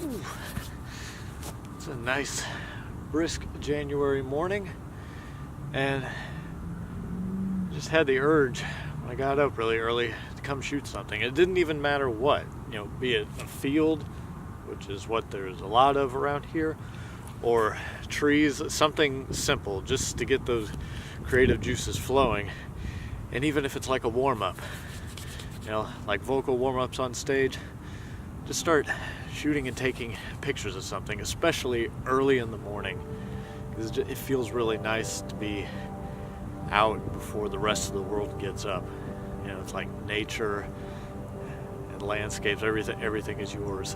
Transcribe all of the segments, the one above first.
Ooh. It's a nice, brisk January morning, and just had the urge when I got up really early to come shoot something. It didn't even matter what, be it a field, which is what there's a lot of around here, or trees, something simple just to get those creative juices flowing. And even if it's like a warm-up, like vocal warm-ups on stage, just start shooting and taking pictures of something, especially early in the morning, because it feels really nice to be out before the rest of the world gets up. It's like nature and landscapes, everything is yours.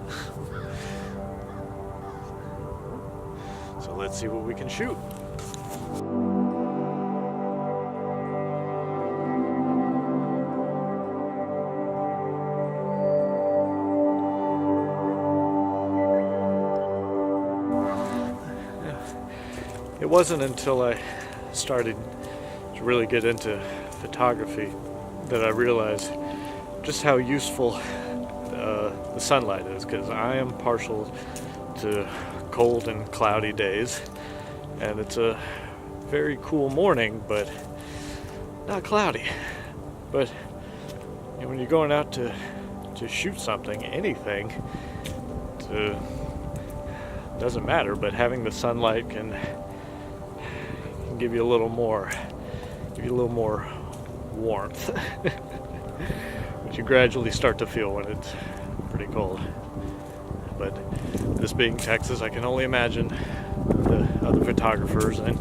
So let's see what we can shoot. It wasn't until I started to really get into photography that I realized just how useful the sunlight is, because I am partial to cold and cloudy days, and it's a very cool morning, but not cloudy. But when you're going out to shoot something, anything, doesn't matter, but having the sunlight can give you a little more warmth, which you gradually start to feel when it's pretty cold. But this being Texas, I can only imagine the other photographers and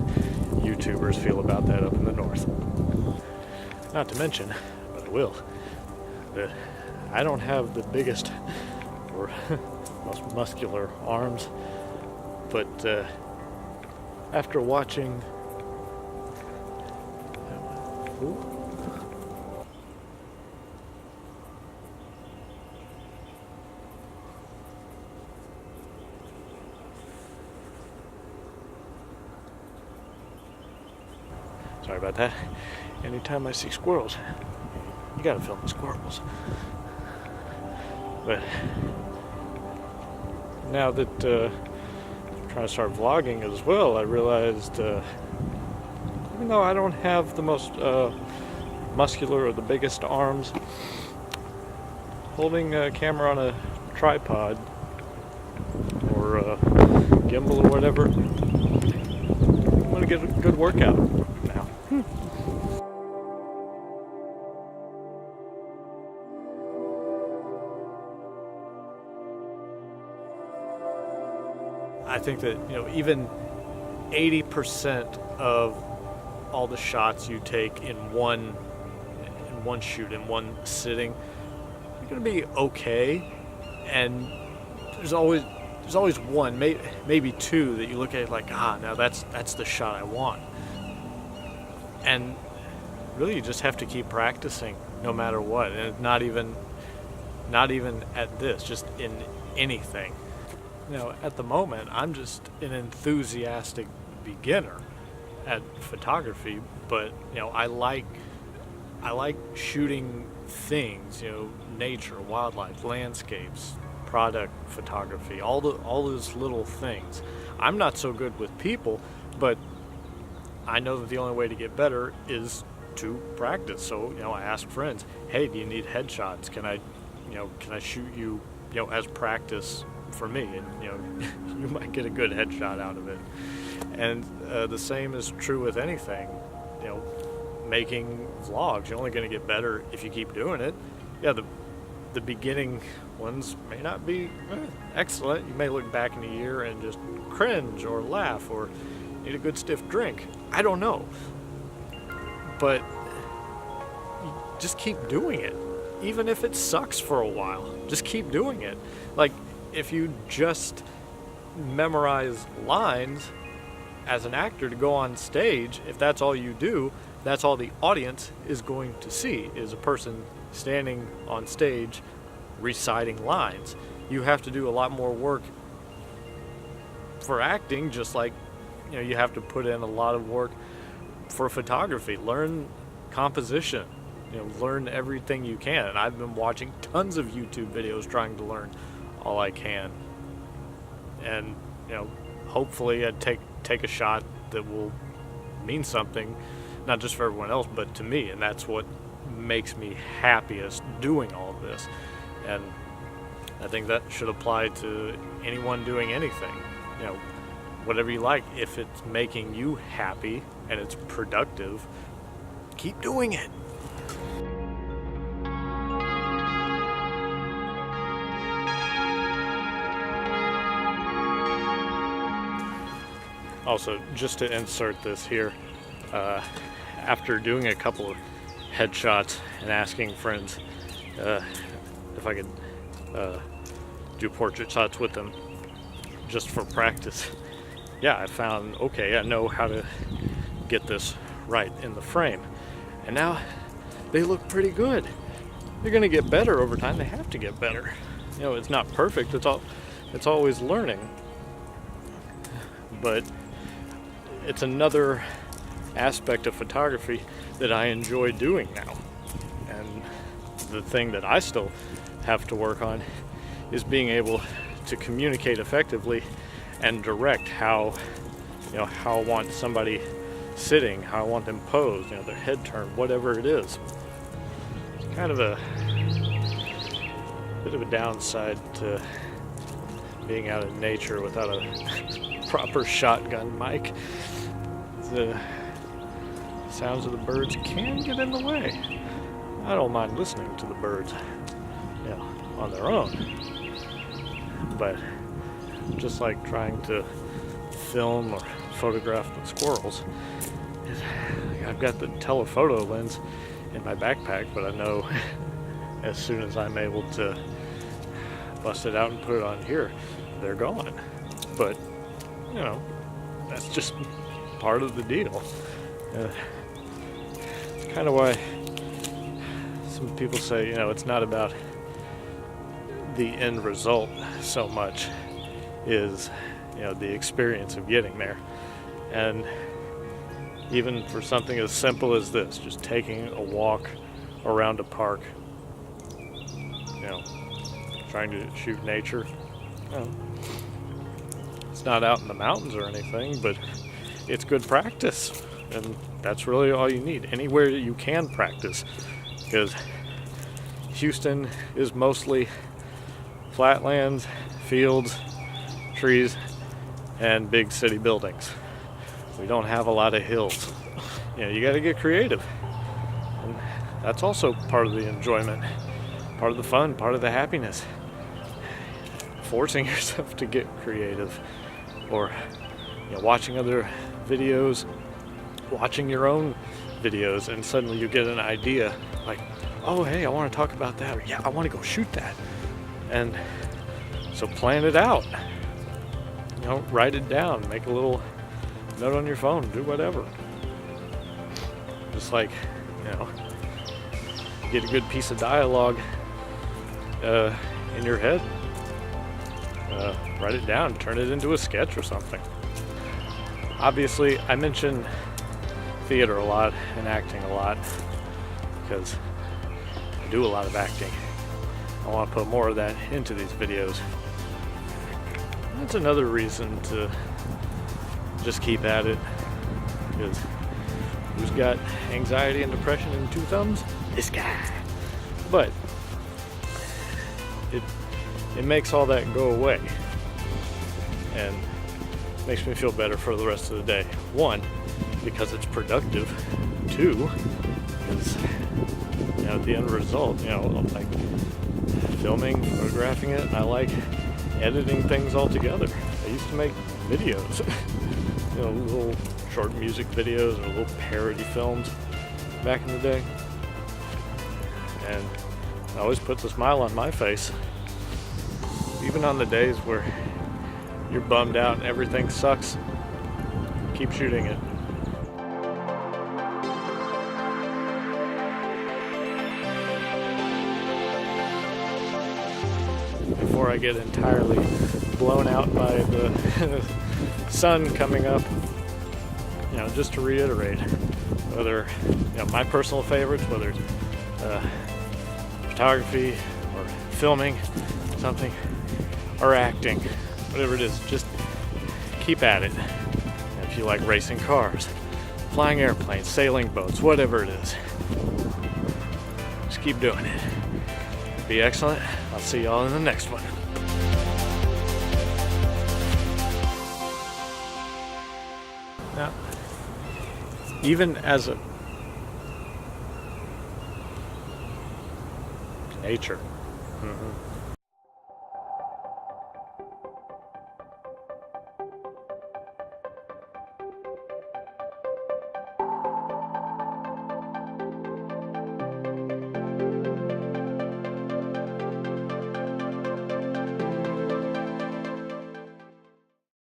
YouTubers feel about that up in the north. Not to mention, but I will, that I don't have the biggest or most muscular arms, but after watching sorry about that. Anytime I see squirrels, you gotta film the squirrels. But now that I'm trying to start vlogging as well, I realized even though I don't have the most muscular or the biggest arms, holding a camera on a tripod or a gimbal or whatever, I'm going to get a good workout now. I think that, even 80% of all the shots you take in one shoot, in one sitting, you're gonna be okay. And there's always one, maybe two, that you look at like, now that's the shot I want. And really, you just have to keep practicing no matter what. And not even at this, just in anything. At the moment, I'm just an enthusiastic beginner at photography, but I like shooting things, nature, wildlife, landscapes, product photography, all those little things. I'm not so good with people, but I know that the only way to get better is to practice. So I ask friends, hey, do you need headshots? Can I shoot you as practice for me? And you might get a good headshot out of it. And the same is true with anything. Making vlogs, you're only going to get better if you keep doing it. Yeah, the beginning ones may not be excellent. You may look back in a year and just cringe or laugh or need a good stiff drink. I don't know. But you just keep doing it. Even if it sucks for a while, just keep doing it. Like, if you just memorize lines as an actor to go on stage, if that's all you do, that's all the audience is going to see, is a person standing on stage reciting lines. You have to do a lot more work for acting, just like you have to put in a lot of work for photography. Learn composition, learn everything you can. And I've been watching tons of YouTube videos trying to learn all I can. and hopefully I'd take a shot that will mean something, not just for everyone else, but to me. And that's what makes me happiest doing all of this. And I think that should apply to anyone doing anything. Whatever you like, if it's making you happy and it's productive, keep doing it. Also, just to insert this here, after doing a couple of headshots and asking friends if I could do portrait shots with them just for practice, I found, okay, I know how to get this right in the frame. And now they look pretty good. They're going to get better over time. They have to get better. It's not perfect. It's always learning. But it's another aspect of photography that I enjoy doing now. And the thing that I still have to work on is being able to communicate effectively and direct how I want somebody sitting, how I want them posed, their head turned, whatever it is. It's kind of a bit of a downside to being out in nature without a proper shotgun mic. The sounds of the birds can get in the way. I don't mind listening to the birds, on their own. But just like trying to film or photograph the squirrels, I've got the telephoto lens in my backpack, but I know as soon as I'm able to bust it out and put it on here, they're gone. But that's just part of the deal. It's kind of why some people say it's not about the end result so much is the experience of getting there. And even for something as simple as this, just taking a walk around a park, trying to shoot nature, it's not out in the mountains or anything, but it's good practice. And that's really all you need, anywhere that you can practice, because Houston is mostly flatlands, fields, trees, and big city buildings. We don't have a lot of hills. You got to get creative. And that's also part of the enjoyment, part of the fun, part of the happiness. Forcing yourself to get creative, or watching other videos, watching your own videos, and suddenly you get an idea like, oh hey, I want to talk about that, or yeah, I want to go shoot that. And so plan it out, write it down, make a little note on your phone, do whatever. Just like, get a good piece of dialogue in your head, write it down, turn it into a sketch or something. Obviously, I mention theater a lot and acting a lot because I do a lot of acting. I want to put more of that into these videos. That's another reason to just keep at it, because who's got anxiety and depression in 2 thumbs? This guy. But it makes all that go away, and makes me feel better for the rest of the day. 1, because it's productive. 2, is the end result. Like filming, photographing it. I like editing things all together. I used to make videos, little short music videos or little parody films back in the day, and it always puts a smile on my face, even on the days where you're bummed out and everything sucks. Keep shooting it. Before I get entirely blown out by the sun coming up, just to reiterate, whether my personal favorites, whether it's photography or filming something, or acting whatever it is, just keep at it. And if you like racing cars, flying airplanes, sailing boats, whatever it is, just keep doing it. Be excellent. I'll see y'all in the next one. Now, even as a nature.